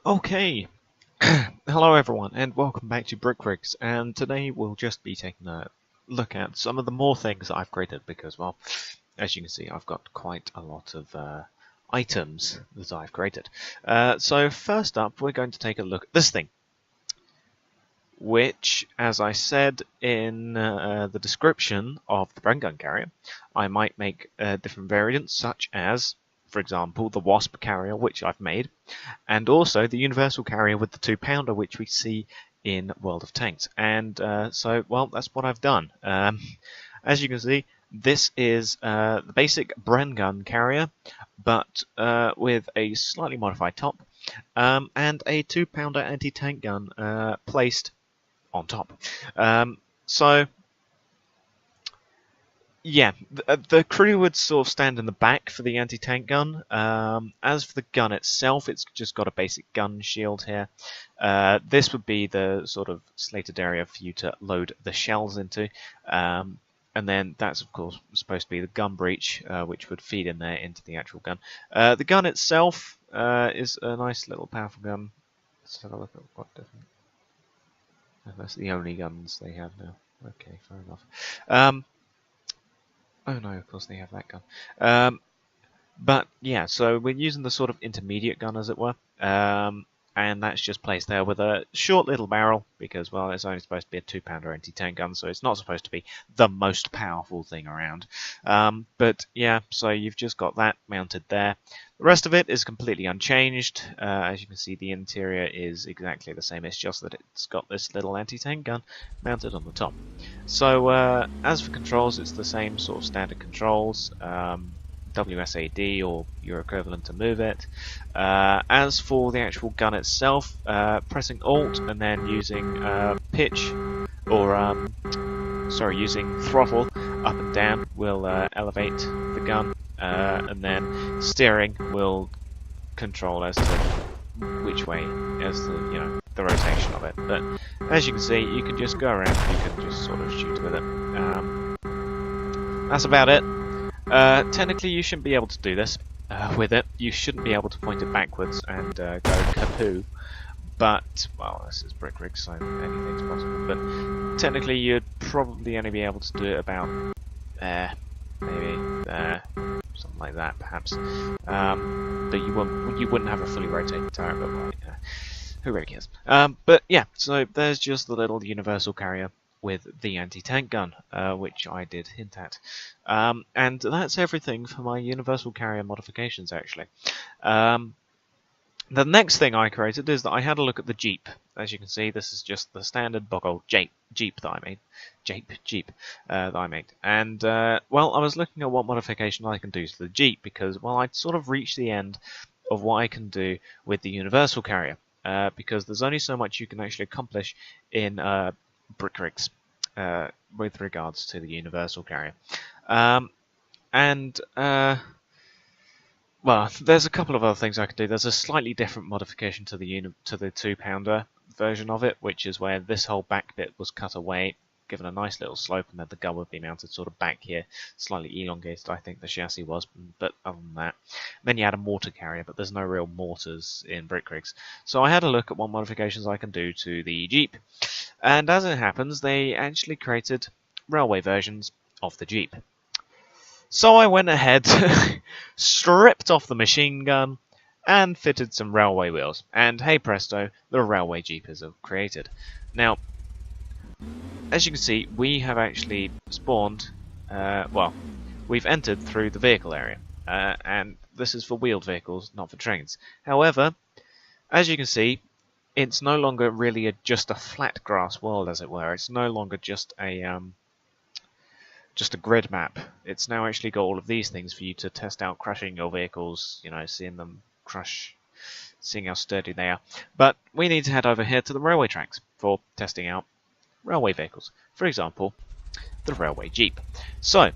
Okay, hello everyone and welcome back to Brickrigs, and today we'll just be taking a look at some of the more things that I've created because, well, as you can see, I've got quite a lot of items that I've created. So first up, we're going to take a look at this thing, which, as I said in the description of the Burg gun carrier, I might make different variants, such as, for example, the Wasp carrier, which I've made, and also the Universal carrier with the 2-pounder, which we see in World of Tanks. And so, well, that's what I've done. As you can see, this is the basic Burg gun carrier, but with a slightly modified top, and a 2-pounder anti-tank gun placed on top. So yeah, the crew would sort of stand in the back for the anti-tank gun. As for the gun itself, it's just got a basic gun shield here. This would be the sort of slated area for you to load the shells into. And then that's, of course, supposed to be the gun breech, which would feed in there into the actual gun. The gun itself is a nice little powerful gun. Let's have a look at what different... That's the only guns they have now. Okay, fair enough. Oh no, of course they have that gun. But yeah, so we're using the sort of intermediate gun, as it were. And that's just placed there with a short little barrel, because, well, it's only supposed to be a 2-pounder anti-tank gun, so it's not supposed to be the most powerful thing around. But yeah, so you've just got that mounted there. The rest of it is completely unchanged. As you can see, the interior is exactly the same. It's just that it's got this little anti-tank gun mounted on the top. So as for controls, it's the same sort of standard controls. WSAD, or your equivalent to move it. As for the actual gun itself, pressing Alt and then using pitch, or using throttle up and down will elevate the gun, and then steering will control as to which way, as the the rotation of it. But as you can see, you can just go around, you can just sort of shoot with it. That's about it. Technically, you shouldn't be able to do this with it. You shouldn't be able to point it backwards and go kapoo. But, well, this is Brickrigs, so anything's possible. But technically, you'd probably only be able to do it about maybe something like that, perhaps. But you wouldn't have a fully rotating turret. But well, who really cares? But yeah, so there's just the little universal carrier with the anti-tank gun, which I did hint at. And that's everything for my universal carrier modifications, actually. The next thing I created is that I had a look at the Jeep. As you can see, this is just the standard bog-old Jeep that I made. Jeep that I made. And, well, I was looking at what modification I can do to the Jeep, because, well, I'd sort of reached the end of what I can do with the universal carrier. Because there's only so much you can actually accomplish in Brickrigs with regards to the universal carrier. Well, there's a couple of other things I could do. There's a slightly different modification to the 2-pounder version of it, which is where this whole back bit was cut away, given a nice little slope, and then the gun would be mounted sort of back here, slightly elongated, I think the chassis was, but other than that. Then you had a mortar carrier, but there's no real mortars in Brickrigs. So I had a look at what modifications I can do to the Jeep. And as it happens, they actually created railway versions of the Jeep. So I went ahead, stripped off the machine gun, and fitted some railway wheels. And hey presto, the railway Jeep is created. Now, as you can see, we have actually spawned, well, we've entered through the vehicle area. And this is for wheeled vehicles, not for trains. However, as you can see, it's no longer really just a flat grass world, as it were. It's no longer just a grid map. It's now actually got all of these things for you to test out crashing your vehicles, seeing them crush, seeing how sturdy they are. But we need to head over here to the railway tracks for testing out railway vehicles. For example, the railway Jeep. So,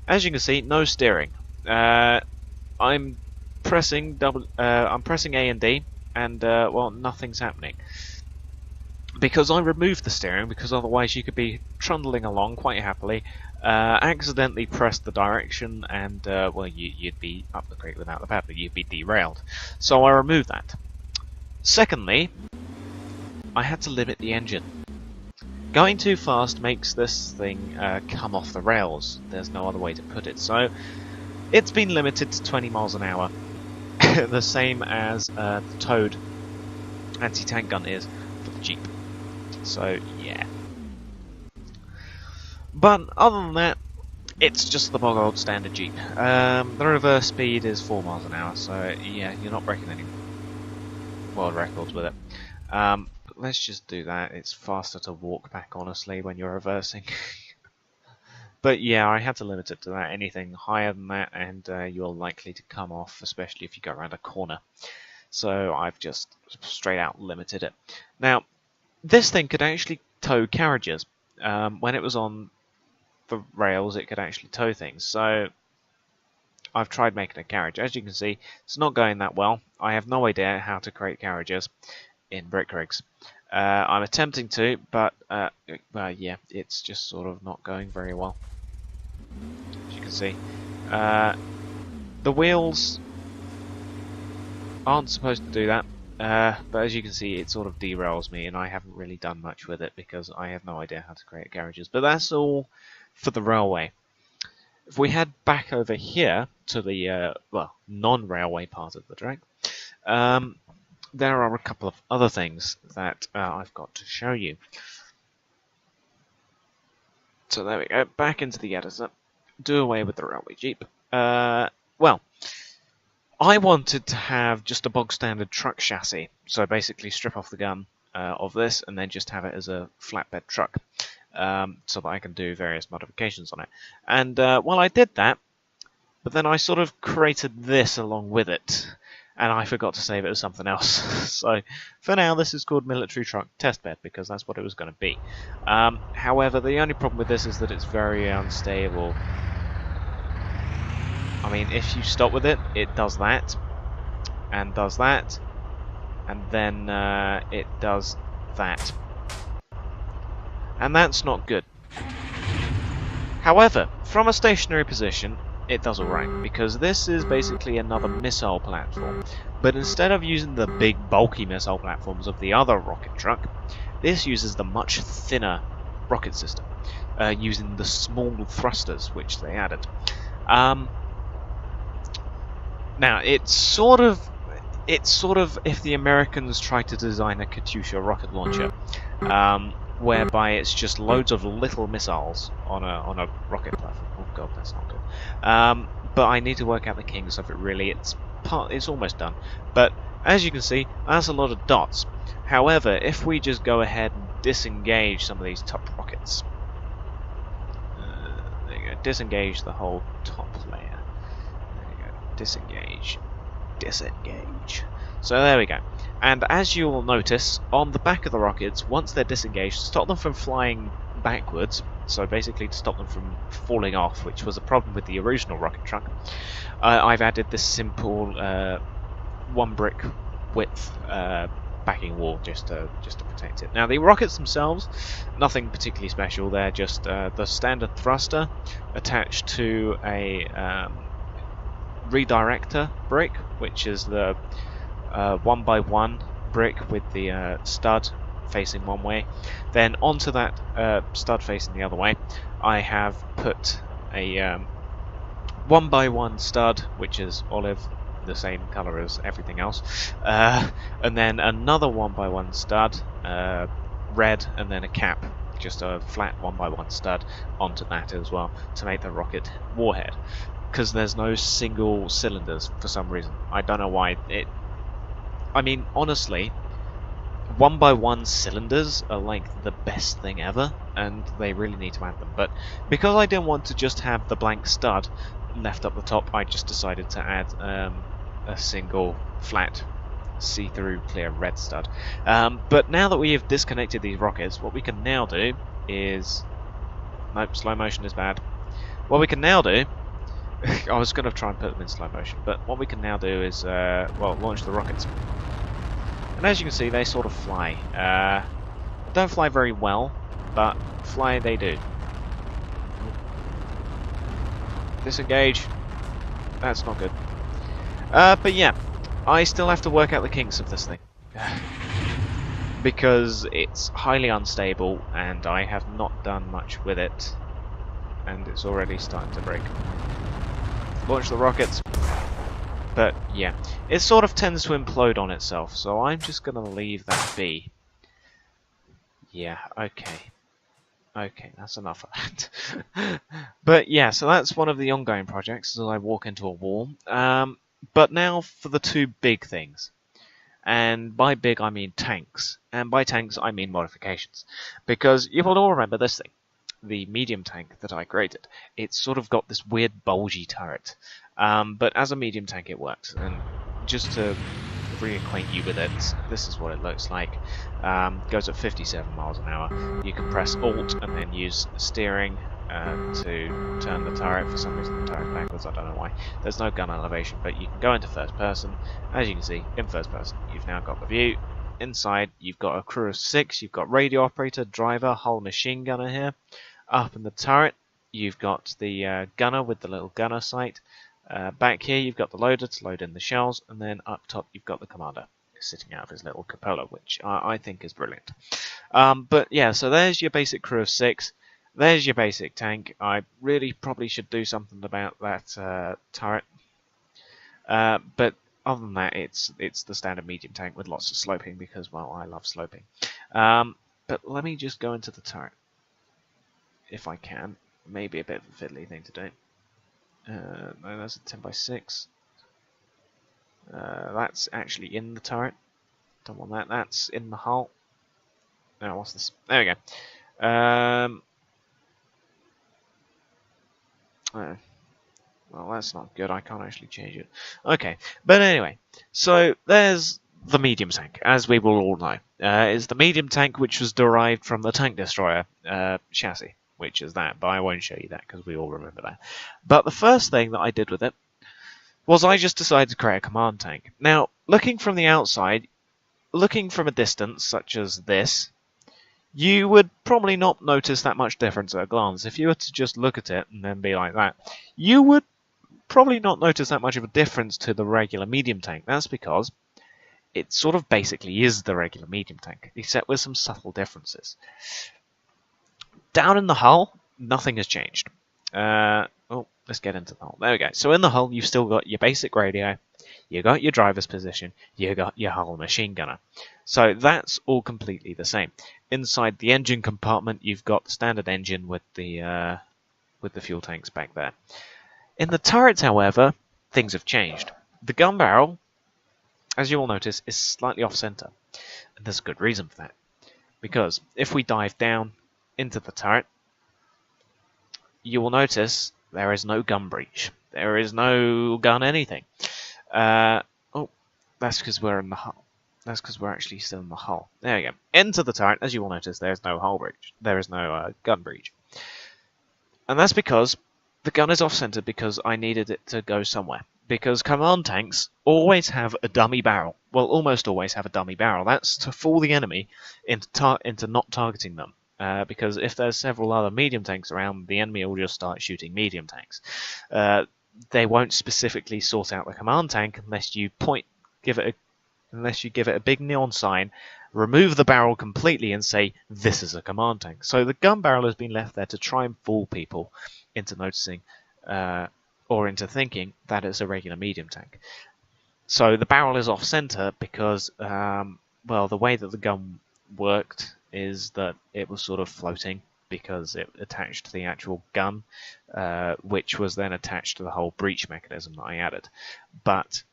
as you can see, no steering. I'm pressing A and D, and well, nothing's happening. Because I removed the steering, because otherwise you could be trundling along quite happily, accidentally press the direction, and well, you'd be up the creek without the paddle. You'd be derailed. So I removed that. Secondly, I had to limit the engine. Going too fast makes this thing come off the rails. There's no other way to put it. So it's been limited to 20 miles an hour, the same as the Toad anti-tank gun is for the Jeep. So yeah. But other than that, it's just the bog old standard Jeep. The reverse speed is 4 miles an hour, so yeah, you're not breaking any world records with it. Let's just do that. It's faster to walk back, honestly, when you're reversing. But yeah, I had to limit it to that. Anything higher than that, and you're likely to come off, especially if you go around a corner. So I've just straight out limited it. Now, this thing could actually tow carriages. When it was on the rails, it could actually tow things. So I've tried making a carriage. As you can see, it's not going that well. I have no idea how to create carriages in brick rigs. I'm attempting to, but yeah, it's just sort of not going very well. As you can see, the wheels aren't supposed to do that, but as you can see, it sort of derails me, and I haven't really done much with it because I have no idea how to create carriages. But that's all for the railway. If we head back over here to the well, non-railway part of the track, there are a couple of other things that I've got to show you. So there we go, back into the editor. Do away with the railway Jeep. Well, I wanted to have just a bog standard truck chassis, so basically strip off the gun of this and then just have it as a flatbed truck, so that I can do various modifications on it. And well, I did that, but then I sort of created this along with it, and I forgot to save it as something else. So for now, this is called Military Truck Testbed because that's what it was going to be. However, the only problem with this is that it's very unstable. I mean, if you stop with it, it does that, and does that, and then it does that. And that's not good. However, from a stationary position, it does alright, because this is basically another missile platform. But instead of using the big bulky missile platforms of the other rocket truck, this uses the much thinner rocket system, using the small thrusters which they added. Now, it's sort of if the Americans tried to design a Katyusha rocket launcher, whereby it's just loads of little missiles on a rocket platform. Oh god, that's not good. But I need to work out the kinks of it. Really, it's almost done. But as you can see, that's a lot of dots. However, if we just go ahead and disengage some of these top rockets, there you go. Disengage the whole top layer. There you go. Disengage. Disengage. So there we go. And as you will notice, on the back of the rockets, once they're disengaged, to stop them from flying backwards, so basically to stop them from falling off, which was a problem with the original rocket truck, I've added this simple 1 brick width backing wall just to protect it. Now the rockets themselves, nothing particularly special. They're just the standard thruster attached to a redirector brick, which is the 1x1 brick with the stud facing one way. Then onto that stud facing the other way, I have put a 1x1 stud, which is olive, the same color as everything else, and then another 1x1 stud, red, and then a cap, just a flat 1x1 stud onto that as well to make the rocket Warhead, because there's no single cylinders for some reason. I don't know why. I mean, honestly, 1x1 cylinders are like the best thing ever, and they really need to add them. But because I didn't want to just have the blank stud left up the top, I just decided to add a single flat see-through clear red stud. But now that we have disconnected these rockets, what we can now do is... Nope, slow motion is bad. What we can now do... I was going to try and put them in slow motion, but what we can now do is, well, launch the rockets. And as you can see, they sort of fly. Don't fly very well, but fly they do. Disengage. That's not good. But yeah, I still have to work out the kinks of this thing. because it's highly unstable and I have not done much with it, and it's already starting to break. Launch the rockets. But yeah, it sort of tends to implode on itself, so I'm just going to leave that be. Yeah, okay. Okay, that's enough of that. But yeah, so that's one of the ongoing projects as I walk into a wall. But now for the two big things. And by big I mean tanks. And by tanks I mean modifications. Because you will all remember this thing. The medium tank that I created. It's sort of got this weird bulgy turret. But as a medium tank it works. And just to reacquaint you with it, this is what it looks like. Goes at 57 miles an hour. You can press Alt and then use steering to turn the turret. For some reason the turret's backwards, I don't know why. There's no gun elevation, but you can go into first person. As you can see, in first person, you've now got the view. Inside, you've got a crew of 6, you've got radio operator, driver, hull machine gunner here. Up in the turret, you've got the gunner with the little gunner sight. Back here, you've got the loader to load in the shells, and then up top, you've got the commander sitting out of his little cupola, which I think is brilliant. But yeah, so there's your basic crew of 6. There's your basic tank. I really probably should do something about that turret. But other than that, it's the standard medium tank with lots of sloping because, well, I love sloping. But let me just go into the turret, if I can. Maybe a bit of a fiddly thing to do. No, that's a 10x6. That's actually in the turret. Don't want that. That's in the hull. No, what's this? There we go. Oh, well, that's not good. I can't actually change it. Okay, but anyway, so there's the medium tank, as we will all know. Is the medium tank which was derived from the tank destroyer chassis, which is that, but I won't show you that because we all remember that. But the first thing that I did with it was I just decided to create a command tank. Now, looking from the outside, looking from a distance, such as this, you would probably not notice that much difference at a glance. If you were to just look at it and then be like that, you would probably not notice that much of a difference to the regular medium tank. That's because it sort of basically is the regular medium tank, except with some subtle differences. Down in the hull, nothing has changed. Oh, let's get into the hull. There we go. So in the hull, you've still got your basic radio, you got your driver's position, you got your hull machine gunner. So that's all completely the same. Inside the engine compartment, you've got the standard engine with the fuel tanks back there. In the turrets, however, things have changed. The gun barrel, as you will notice, is slightly off-center. And there's a good reason for that. Because if we dive down into the turret, you will notice there is no gun breech. There is no gun anything. Oh, that's because we're in the hull. That's because we're actually still in the hull. There we go. Into the turret, as you will notice, there's no hull breach. There is no gun breach. And that's because the gun is off-centered because I needed it to go somewhere. Because command tanks always have a dummy barrel. Well, almost always have a dummy barrel. That's to fool the enemy into not targeting them. Because if there's several other medium tanks around, the enemy will just start shooting medium tanks. They won't specifically sort out the command tank unless you give it a big neon sign, remove the barrel completely, and say this is a command tank. So the gun barrel has been left there to try and fool people into noticing or into thinking that it's a regular medium tank. So the barrel is off center because, well, the way that the gun worked is that it was sort of floating because it attached to the actual gun, which was then attached to the whole breech mechanism that I added. But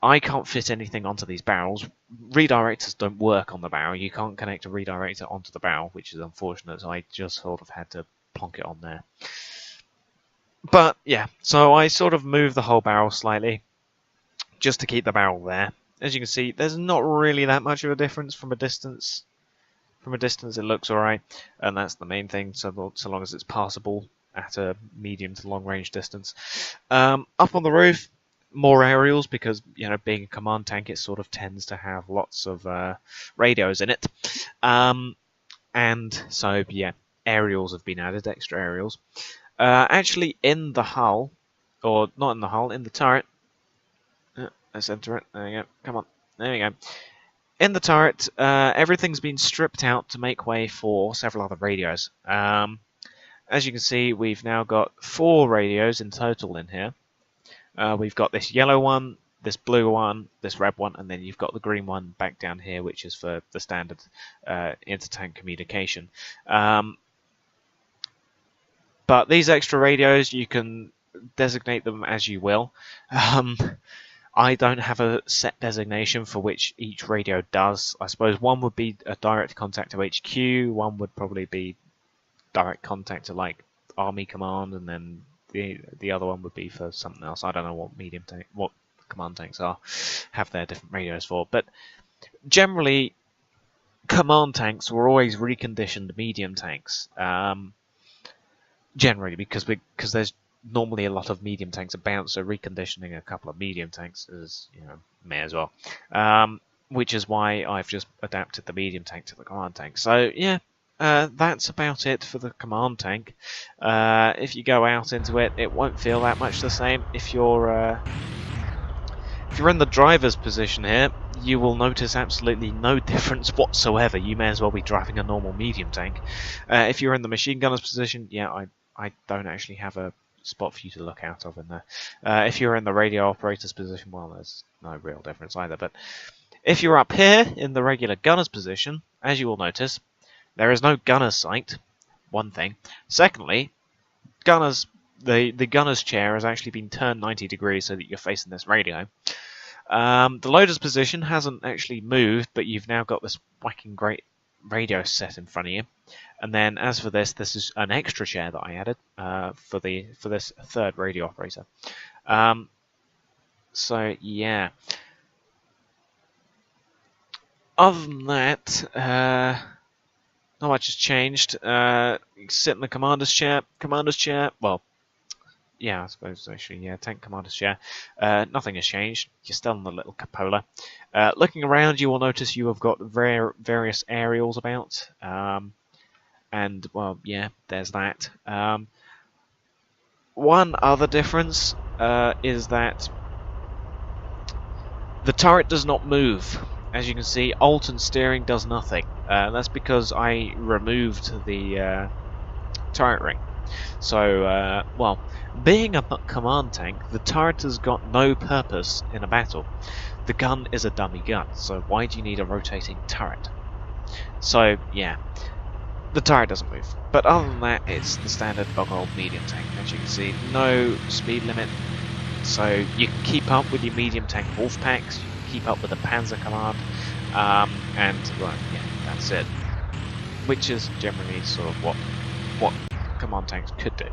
I can't fit anything onto these barrels. Redirectors don't work on the barrel. You can't connect a redirector onto the barrel, which is unfortunate, so I just sort of had to plonk it on there. But yeah, so I sort of moved the whole barrel slightly just to keep the barrel there. As you can see, there's not really that much of a difference from a distance. From a distance, it looks alright, and that's the main thing, so long as it's passable at a medium to long range distance. Up on the roof, more aerials, because, you know, being a command tank, it sort of tends to have lots of radios in it. And so, yeah, aerials have been added, extra aerials. Actually, in the hull, or not in the hull, in the turret, let's enter it, there you go, come on, There we go. In the turret, everything's been stripped out to make way for several other radios. As you can see, we've now got 4 radios in total in here. We've got this yellow one, this blue one, this red one, and then you've got the green one back down here, which is for the standard inter-tank communication. But these extra radios, you can designate them as you will. I don't have a set designation for which each radio does. I suppose one would be a direct contact to HQ, one would probably be direct contact to like Army Command, and then the other one would be for something else. I don't know what command tanks have their different radios for, but generally command tanks were always reconditioned medium tanks. Generally, because there's normally a lot of medium tanks about, so reconditioning a couple of medium tanks is, may as well. Which is why I've just adapted the medium tank to the command tank. So yeah, that's about it for the command tank. If you go out into it, it won't feel that much the same. If you're in the driver's position here, you will notice absolutely no difference whatsoever. You may as well be driving a normal medium tank. If you're in the machine gunner's position, yeah, I don't actually have a spot for you to look out of in there. If you're in the radio operator's position, well, there's no real difference either. But if you're up here in the regular gunner's position, as you will notice, there is no gunner's sight, one thing. Secondly, the gunner's chair has actually been turned 90 degrees so that you're facing this radio. The loader's position hasn't actually moved, but you've now got this whacking great radio set in front of you. And then as for this is an extra chair that I added for this third radio operator. So yeah. Other than that, not much has changed. You sit in the commander's chair. Well, yeah, I suppose actually, yeah, tank commander's chair. Nothing has changed. You're still in the little cupola. Looking around, you will notice you have got various aerials about. And, well, yeah, there's that. One other difference is that the turret does not move. As you can see, alt and steering does nothing. That's because I removed the turret ring. So, well, being a command tank, the turret has got no purpose in a battle. The gun is a dummy gun, so why do you need a rotating turret? So, yeah. The turret doesn't move, but other than that, it's the standard bog old medium tank. As you can see, no speed limit, so you can keep up with your medium tank wolf packs, you can keep up with the Panzer command, and well, yeah, that's it. Which is generally sort of what command tanks could do.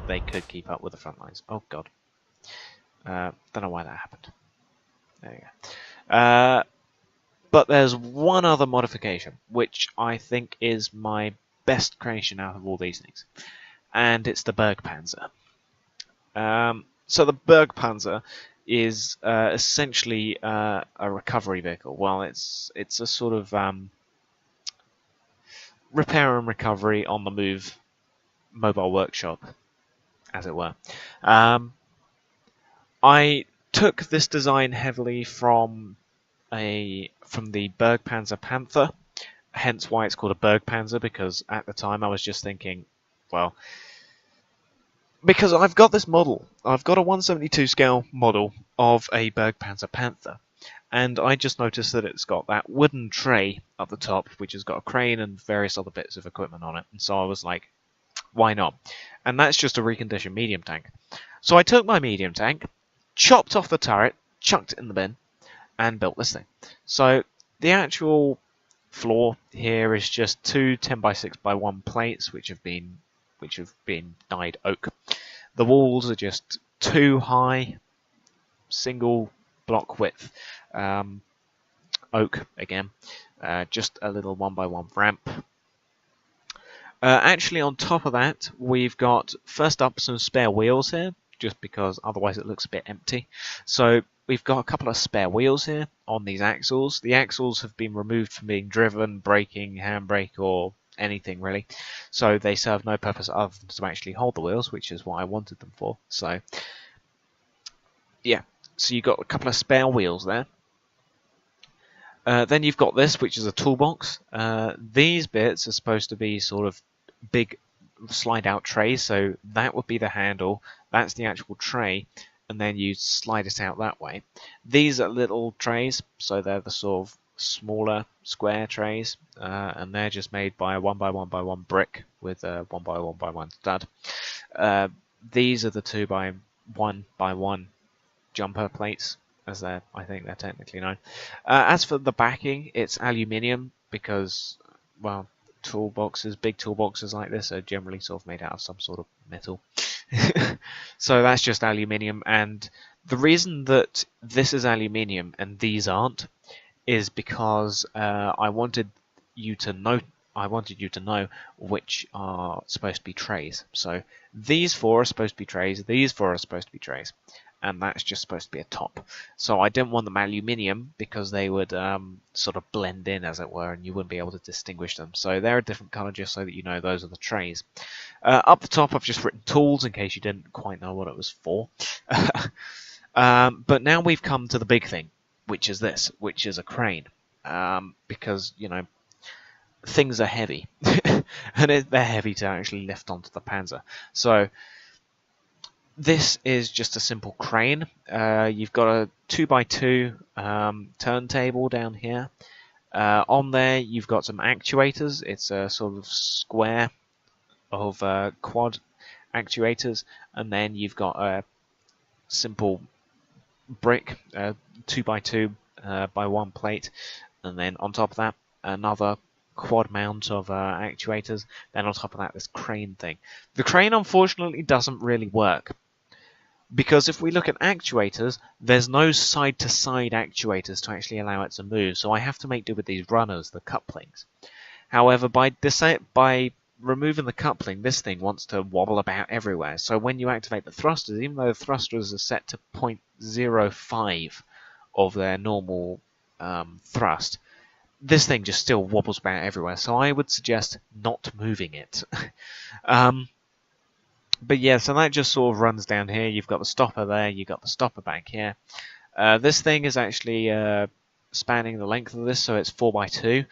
They could keep up with the front lines. Oh god, don't know why that happened. There you go. But there's one other modification, which I think is my best creation out of all these things, and it's the Burg Panzer. So the Burg Panzer is essentially a recovery vehicle. Well, it's a sort of repair and recovery on the move mobile workshop, as it were. I took this design heavily from the Burg Panzer Panther, hence why it's called a Burg Panzer, because at the time I was just thinking, well, because I've got this model, I've got a 1/72 scale model of a Burg Panzer Panther, and I just noticed that it's got that wooden tray up the top, which has got a crane and various other bits of equipment on it, and so I was like, why not? And that's just a reconditioned medium tank. So I took my medium tank, chopped off the turret, chucked it in the bin, and built this thing. So the actual floor here is just two 10x6x1 plates which have been dyed oak. The walls are just 2 high, single block width oak again. Just a little 1x1 ramp. Actually, on top of that, we've got first up some spare wheels here, just because otherwise it looks a bit empty. So we've got a couple of spare wheels here on these axles. The axles have been removed from being driven, braking, handbrake, or anything really. So they serve no purpose other than to actually hold the wheels, which is what I wanted them for. So yeah, so you've got a couple of spare wheels there. Then you've got this, which is a toolbox. These bits are supposed to be sort of big slide-out trays, so that would be the handle. That's the actual tray, and then you slide it out that way. These are little trays, so they're the sort of smaller square trays, and they're just made by a 1x1x1 brick with a 1x1x1 stud. These are the 2x1x1 jumper plates, as I think they're technically known. As for the backing, it's aluminium because, well, big toolboxes like this are generally sort of made out of some sort of metal. So that's just aluminium, and the reason that this is aluminium and these aren't is because I wanted you to know which are supposed to be trays. So these 4 are supposed to be trays, these 4 are supposed to be trays, and that's just supposed to be a top. So I didn't want them aluminium because they would sort of blend in, as it were, and you wouldn't be able to distinguish them. So they're a different colour just so that you know those are the trays. Up the top I've just written tools in case you didn't quite know what it was for. But now we've come to the big thing, which is this, which is a crane. Because, you know, things are heavy. And they're heavy to actually lift onto the Panzer. So this is just a simple crane. You've got a 2x2 turntable down here. On there you've got some actuators. It's a sort of square of quad actuators, and then you've got a simple brick, 2x2 by 1 plate, and then on top of that another quad mount of actuators. Then on top of that this crane thing. The crane unfortunately doesn't really work, because if we look at actuators, there's no side-to-side actuators to actually allow it to move, so I have to make do with these runners, the couplings. However, by removing the coupling, this thing wants to wobble about everywhere. So when you activate the thrusters, even though the thrusters are set to 0.05 of their normal thrust, this thing just still wobbles about everywhere. So I would suggest not moving it. But yeah, so that just sort of runs down here. You've got the stopper there, you've got the stopper back here. This thing is actually spanning the length of this, so it's 4x2.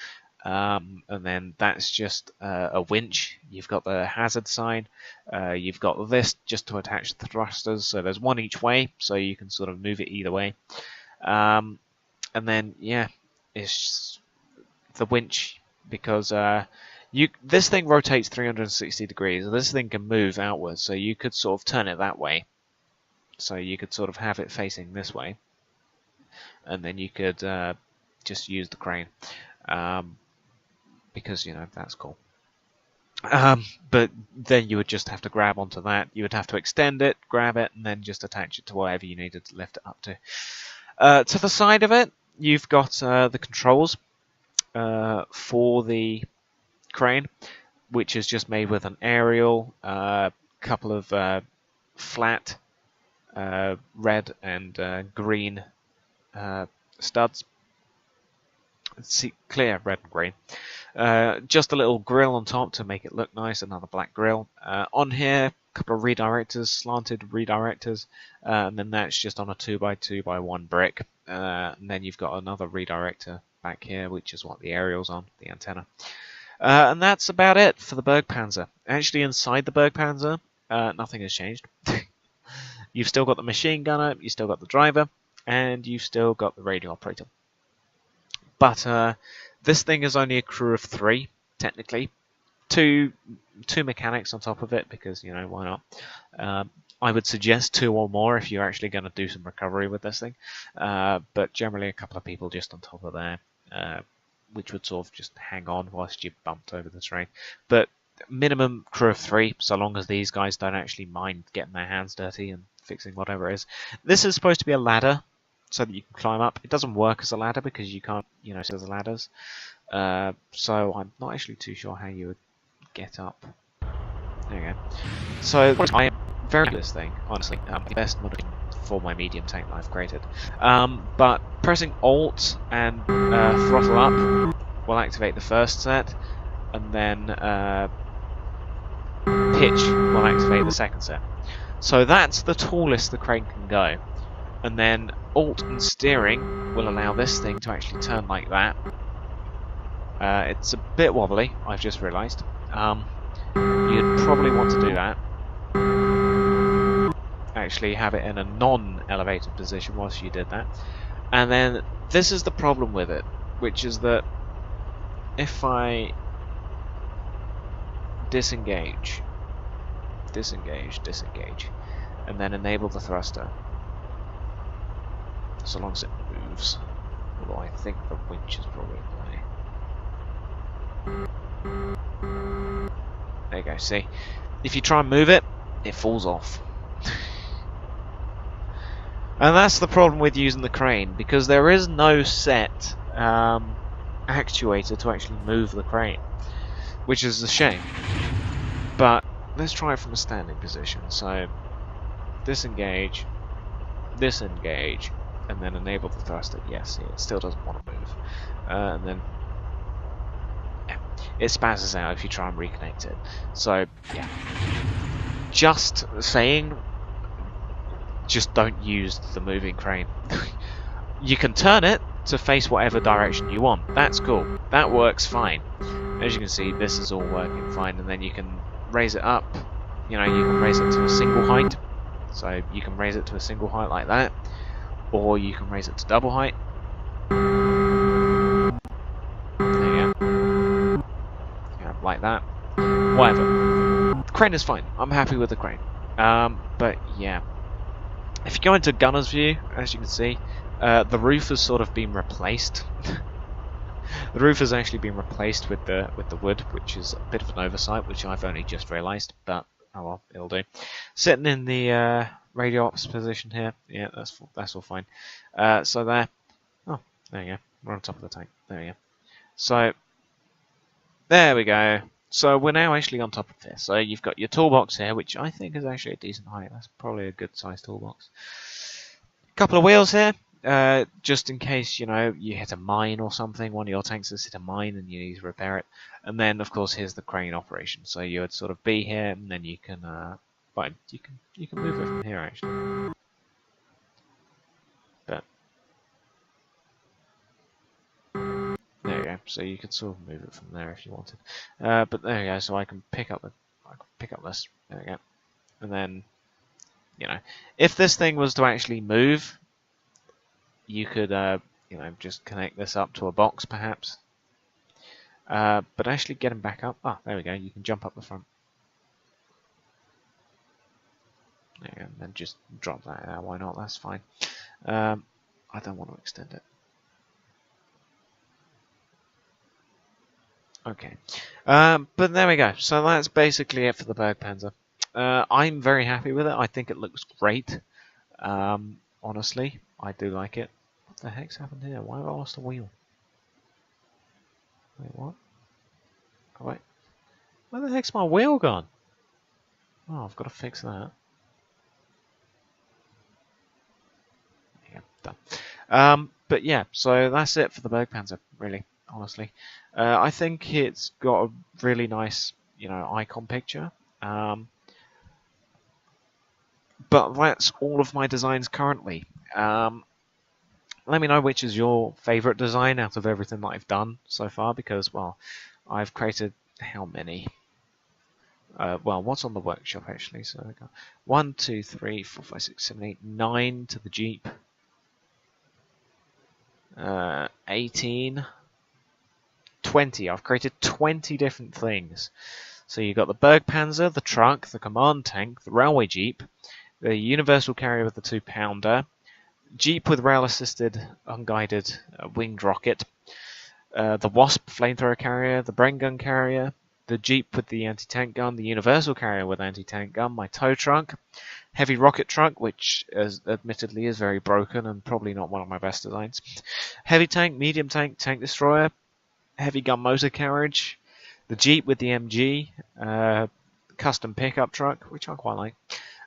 And then that's just a winch. You've got the hazard sign. You've got this just to attach the thrusters. So there's one each way, so you can sort of move it either way. And then yeah, it's the winch, because this thing rotates 360 degrees. This thing can move outwards, so you could sort of turn it that way. So you could sort of have it facing this way, and then you could just use the crane. Because, you know, that's cool. But then you would just have to grab onto that. You would have to extend it, grab it, and then just attach it to whatever you needed to lift it up to. To the side of it, you've got the controls for the crane, which is just made with an aerial, couple of flat red and green studs. See, clear red and green. Just a little grill on top to make it look nice, another black grill. On here, a couple of redirectors, slanted redirectors, and then that's just on a 2x2x1 brick. And then you've got another redirector back here, which is what the aerial's on, the antenna. And that's about it for the Burg Panzer. Actually, inside the Burg Panzer, nothing has changed. You've still got the machine gunner, you've still got the driver, and you've still got the radio operator. But this thing is only a crew of 3, technically. Two mechanics on top of it, because, you know, why not? I would suggest 2 or more if you're actually going to do some recovery with this thing. But generally a couple of people just on top of there, which would sort of just hang on whilst you bumped over the terrain. But minimum crew of 3, so long as these guys don't actually mind getting their hands dirty and fixing whatever it is. This is supposed to be a ladder, so that you can climb up. It doesn't work as a ladder because you can't, you know, as ladders. So I'm not actually too sure how you would get up. There you go. So I am very good at this thing, honestly. The best mod for my medium tank that I've created. But pressing Alt and throttle up will activate the first set, and then pitch will activate the second set. So that's the tallest the crane can go. and then Alt and steering will allow this thing to actually turn like that. It's a bit wobbly, I've just realised. You'd probably want to do that. Actually have it in a non-elevated position whilst you did that. And then this is the problem with it, which is that if I disengage, and then enable the thruster, so long as it moves, although I think the winch is probably in the way. There you go, see? If you try and move it, it falls off. And that's the problem with using the crane, because there is no set actuator to actually move the crane, which is a shame. But let's try it from a standing position. So disengage, and then enable the thruster. Yes, it still doesn't want to move. And then yeah, it spazzes out if you try and reconnect it. So yeah, just saying, just don't use the moving crane. You can turn it to face whatever direction you want. That's cool. That works fine. As you can see, this is all working fine, and then you can raise it up. You know, you can raise it to a single height. So you can raise it to a single height like that, or you can raise it to double height. There you go. Yeah, like that. Whatever. The crane is fine. I'm happy with the crane. But yeah. If you go into gunner's view, as you can see, the roof has sort of been replaced. The roof has actually been replaced with the wood, which is a bit of an oversight, which I've only just realised, but oh well, it'll do. Sitting in the radio ops position here, yeah, that's all fine. So there, oh, there you go, we're on top of the tank. There you go. So there we go. So we're now actually on top of this. So you've got your toolbox here, which I think is actually a decent height. That's probably a good sized toolbox. Couple of wheels here, just in case, you know, you hit a mine or something. One of your tanks has hit a mine and you need to repair it. And then, of course, here's the crane operation. So you would sort of be here, and then you can, well, you can move it from here actually. But there you go. So you could sort of move it from there if you wanted. But there you go. So I can pick up this. There we go. And then, you know, if this thing was to actually move, you could, you know, just connect this up to a box, perhaps. But actually get him back up. Ah, there we go. You can jump up the front. There you go. And then just drop that out. Why not? That's fine. I don't want to extend it. Okay. But there we go. So that's basically it for the Burg Panzer. I'm very happy with it. I think it looks great. Honestly, I do like it. What the heck's happened here? Why have I lost a wheel? Wait, what? Oh, wait. Where the heck's my wheel gone? Oh, I've got to fix that. Yeah, done. But yeah, so that's it for the Burg Panzer, really, honestly. I think it's got a really nice, you know, icon picture. But that's all of my designs currently. Let me know which is your favourite design out of everything that I've done so far, because, well, I've created how many? Well, what's on the workshop actually? So I got 1, 2, 3, 4, 5, 6, 7, 8, 9 to the Jeep. 18, 20. I've created 20 different things. So you've got the Burg Panzer, the truck, the command tank, the railway Jeep, the universal carrier with the 2-pounder, Jeep with rail-assisted, unguided winged rocket, the Wasp flamethrower carrier, the Bren gun carrier, the Jeep with the anti-tank gun, the universal carrier with anti-tank gun, my tow truck, heavy rocket truck, which admittedly is very broken and probably not one of my best designs, heavy tank, medium tank, tank destroyer, heavy gun motor carriage, the Jeep with the MG, custom pickup truck, which I quite like,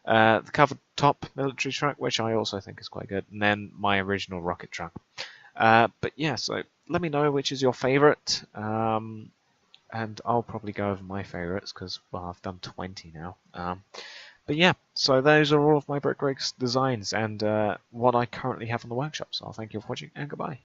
the covered top military truck, which I also think is quite good, and then my original rocket truck. But yeah, so let me know which is your favourite, and I'll probably go over my favourites because, well, I've done 20 now. But yeah, so those are all of my brick breaks designs and what I currently have on the workshop. So I'll thank you for watching and goodbye.